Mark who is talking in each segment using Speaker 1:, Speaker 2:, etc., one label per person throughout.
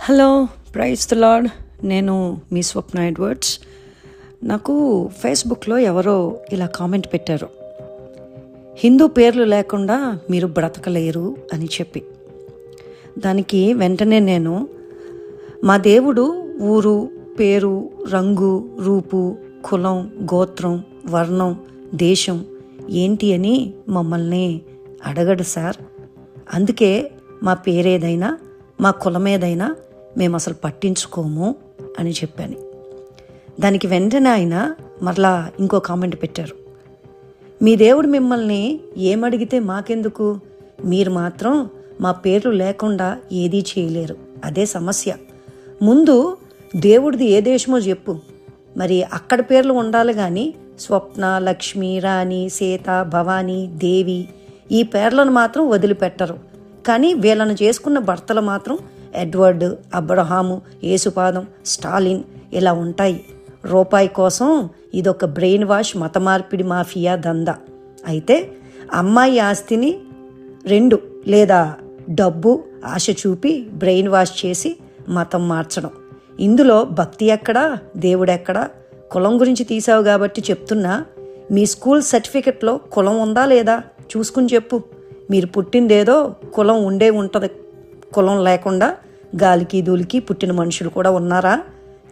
Speaker 1: Hello, praise the lord. నేను మీ స్వప్న Edwards. నాకు ఫేస్బుక్లో ఎవరో ఇలా కామెంట్ పెట్టారు, హిందూ పేర్లు లేకుండా మీరు బ్రతకలేరు అని చెప్పి. దానికి వెంటనే నేను మా దేవుడు ఊరు, పేరు, రంగు, రూపు, కులం, గోత్రం, వర్ణం, దేశం ఏంటి అని మమ్మల్ని అడగడు సార్. అందుకే మా పేరేదైనా, మా కులమేదైనా మేము అసలు పట్టించుకోము అని చెప్పాను. దానికి వెంటనే ఆయన మరలా ఇంకో కామెంట్ పెట్టారు, మీ దేవుడు మిమ్మల్ని ఏమడిగితే మాకెందుకు, మీరు మాత్రం మా పేర్లు లేకుండా ఏదీ చేయలేరు, అదే సమస్య. ముందు దేవుడిది ఏ దేశమో చెప్పు, మరి అక్కడ పేర్లు ఉండాలి కానీ స్వప్న, లక్ష్మి, రాణి, సీత, భవానీ, దేవి ఈ పేర్లను మాత్రం వదిలిపెట్టరు. కానీ వీళ్ళను చేసుకున్న భర్తలు మాత్రం ఎడ్వర్డ్, అబ్రహాము, యేసుపాదం, స్టాలిన్ ఇలా ఉంటాయి. రూపాయి కోసం ఇదొక బ్రెయిన్ వాష్, మత మార్పిడి మాఫియా దందా. అయితే అమ్మాయి ఆస్తిని 2 లేదా డబ్బు ఆశ చూపి బ్రెయిన్ వాష్ చేసి మతం మార్చడం. ఇందులో భక్తి ఎక్కడా, దేవుడెక్కడా? కులం గురించి తీసావు కాబట్టి చెప్తున్నా, మీ స్కూల్ సర్టిఫికెట్లో కులం ఉందా లేదా చూసుకుని చెప్పు. మీరు పుట్టిందేదో కులం ఉండే ఉంటుంది. కులం లేకుండా గాలికి ధూళికి పుట్టిన మనుషులు కూడా ఉన్నారా?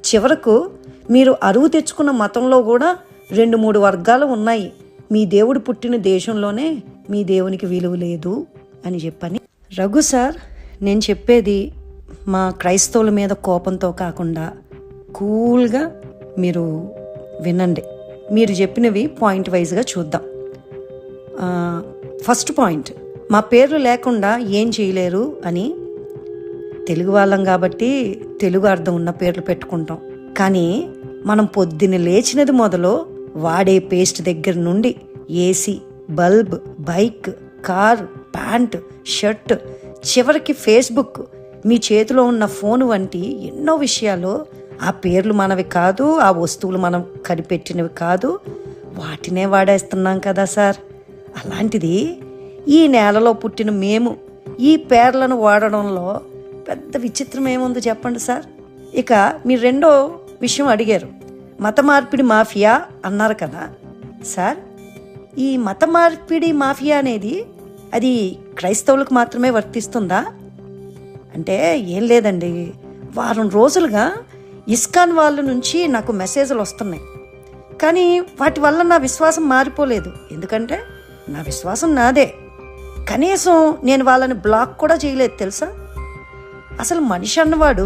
Speaker 1: చివరకు మీరు అరువు తెచ్చుకున్న మతంలో కూడా 2-3 వర్గాలు ఉన్నాయి. మీ దేవుడు పుట్టిన దేశంలోనే మీ దేవునికి విలువ లేదు అని చెప్పని. రఘు సార్, నేను చెప్పేది మా క్రైస్తవుల మీద కోపంతో కాకుండా కూల్గా మీరు వినండి. మీరు చెప్పినవి పాయింట్ వైజ్గా చూద్దాం. ఫస్ట్ పాయింట్, మా పేర్లు లేకుండా ఏం చేయలేరు అని. తెలుగు వాళ్ళం కాబట్టి తెలుగు అర్థం ఉన్న పేర్లు పెట్టుకుంటాం. కానీ మనం పొద్దున్న లేచినది మొదలు వాడే పేస్ట్ దగ్గర నుండి AC, bulb, bike, car, pant, shirt, చివరికి ఫేస్బుక్, మీ చేతిలో ఉన్న ఫోన్ వంటి ఎన్నో విషయాలు ఆ పేర్లు మనవి కాదు, ఆ వస్తువులు మనం కనిపెట్టినవి కాదు, వాటినే వాడేస్తున్నాం కదా సార్. అలాంటిది ఈ నేలలో పుట్టిన మేము ఈ పేర్లను వాడడంలో పెద్ద విచిత్రం ఏముంది చెప్పండి సార్. ఇక మీరు రెండో విషయం అడిగారు, మత మార్పిడి మాఫియా అన్నారు కదా సార్. ఈ మత మార్పిడి మాఫియా అనేది అది క్రైస్తవులకు మాత్రమే వర్తిస్తుందా అంటే ఏం లేదండి. వారం రోజులుగా ఇస్కాన్ వాళ్ళ నుంచి నాకు మెసేజ్లు వస్తున్నాయి. కానీ వాటి వల్ల నా విశ్వాసం మారిపోలేదు. ఎందుకంటే నా విశ్వాసం నాదే. కనీసం నేను వాళ్ళని బ్లాక్ కూడా చేయలేదు తెలుసా. అసలు మనిషి అన్నవాడు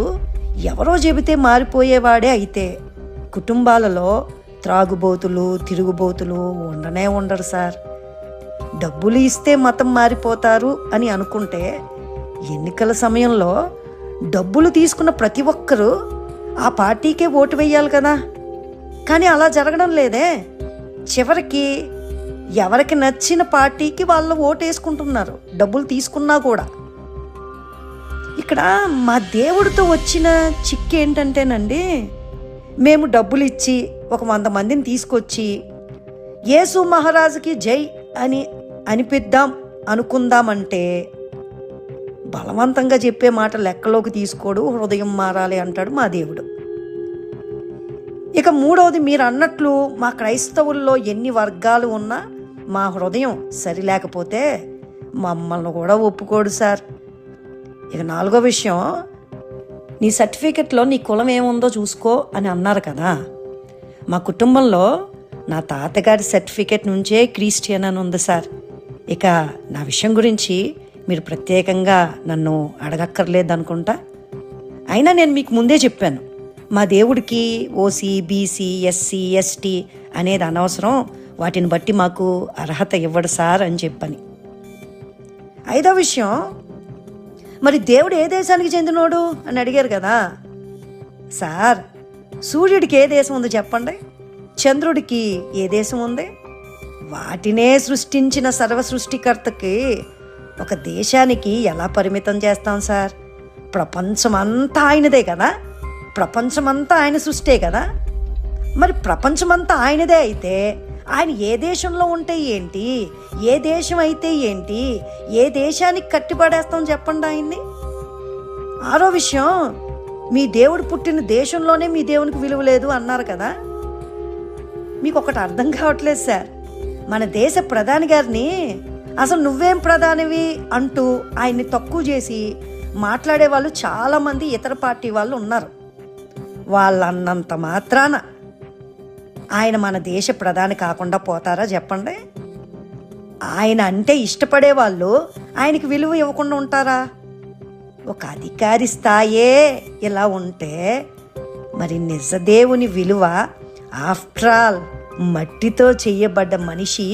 Speaker 1: ఎవరో చెబితే మారిపోయేవాడే అయితే కుటుంబాలలో త్రాగుబోతులు, తిరుగుబోతులు ఉండనే ఉండరు సార్. డబ్బులు ఇస్తే మతం మారిపోతారు అని అనుకుంటే ఎన్నికల సమయంలో డబ్బులు తీసుకున్న ప్రతి ఒక్కరూ ఆ పార్టీకే ఓటు వేయాలి కదా. కానీ అలా జరగడం లేదే. చివరికి ఎవరికి నచ్చిన పార్టీకి వాళ్ళు ఓటు వేసుకుంటున్నారు, డబ్బులు తీసుకున్నా కూడా. ఇక్కడ మా దేవుడితో వచ్చిన చిక్కు ఏంటంటేనండి, మేము డబ్బులు ఇచ్చి ఒక 100 మందిని తీసుకొచ్చి యేసు మహారాజుకి జై అని అనిపిద్దాం అనుకుందామంటే బలవంతంగా చెప్పే మాట లెక్కలోకి తీసుకోడు, హృదయం మారాలి అంటాడు మా దేవుడు. ఇక మూడవది, మీరు అన్నట్లు మా క్రైస్తవుల్లో ఎన్ని వర్గాలు ఉన్నా మా హృదయం సరిలేకపోతే మమ్మల్ని కూడా ఒప్పుకోడు సార్. ఇక నాలుగో విషయం, నీ సర్టిఫికెట్లో నీ కులం ఏముందో చూసుకో అని అన్నారు కదా. మా కుటుంబంలో నా తాతగారి సర్టిఫికెట్ నుంచే క్రిస్టియన్ అని ఉంది సార్. ఇక నా విషయం గురించి మీరు ప్రత్యేకంగా నన్ను అడగక్కర్లేదు అనుకుంటా. అయినా నేను మీకు ముందే చెప్పాను, మా దేవుడికి ఓసీ, బీసీ, ఎస్సీ, ఎస్టీ అనేది అనవసరం, వాటిని బట్టి మాకు అర్హత ఇవ్వడు సార్ అని చెప్పని. ఐదో విషయం, మరి దేవుడు ఏ దేశానికి చెందినోడు అని అడిగారు కదా సార్. సూర్యుడికి ఏ దేశం ఉంది చెప్పండి, చంద్రుడికి ఏ దేశం ఉంది? వాటినే సృష్టించిన సర్వ సృష్టికర్తకి ఒక దేశానికి ఎలా పరిమితం చేస్తాం సార్? ప్రపంచమంతా ఆయనదే కదా, ప్రపంచమంతా ఆయన సృష్టే కదా. మరి ప్రపంచమంతా ఆయనదే అయితే ఆయన ఏ దేశంలో ఉంటే ఏంటి, ఏ దేశం అయితే ఏంటి, ఏ దేశానికి కట్టిపడేస్తాం చెప్పండి ఆయన్ని. ఆరో విషయం, మీ దేవుడు పుట్టిన దేశంలోనే మీ దేవునికి విలువ లేదు అన్నారు కదా. మీకు ఒకటి అర్థం కావట్లేదు సార్, మన దేశ ప్రధాని గారిని అసలు నువ్వేం ప్రధానివి అంటూ ఆయన్ని తక్కువ చేసి మాట్లాడే వాళ్ళు చాలామంది ఇతర పార్టీ వాళ్ళు ఉన్నారు. వాళ్ళన్నంత మాత్రాన ఆయన మన దేశ ప్రధాని కాకుండా పోతారా చెప్పండి? ఆయన అంటే ఇష్టపడే వాళ్ళు ఆయనకి విలువ ఇవ్వకుండా ఉంటారా? ఒక అధికారి స్థాయే ఇలా ఉంటే మరి నిజదేవుని విలువ ఆఫ్టర్ ఆల్ మట్టితో చెయ్యబడ్డ మనిషి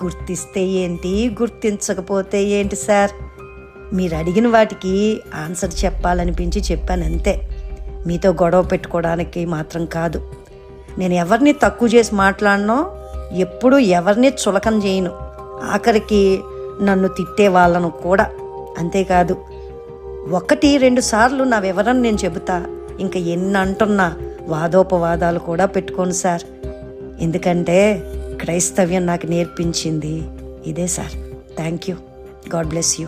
Speaker 1: గుర్తిస్తే ఏంటి, గుర్తించకపోతే ఏంటి సార్? మీరు అడిగిన వాటికి ఆన్సర్ చెప్పాలనిపించి చెప్పాను అంతే. మీతో గొడవ పెట్టుకోవడానికి మాత్రం కాదు. నేను ఎవరిని తక్కువ చేసి మాట్లాడనో, ఎప్పుడూ ఎవరిని చులకన చేయను, ఆఖరికి నన్ను తిట్టే వాళ్ళను కూడా. అంతేకాదు, 1-2 సార్లు నా వివరణ నేను చెబుతా, ఇంకా ఎన్ని అంటున్నా వాదోపవాదాలు కూడా పెట్టుకోను సార్. ఎందుకంటే క్రైస్తవ్యం నాకు నేర్పించింది ఇదే sir. Thank you. God bless you.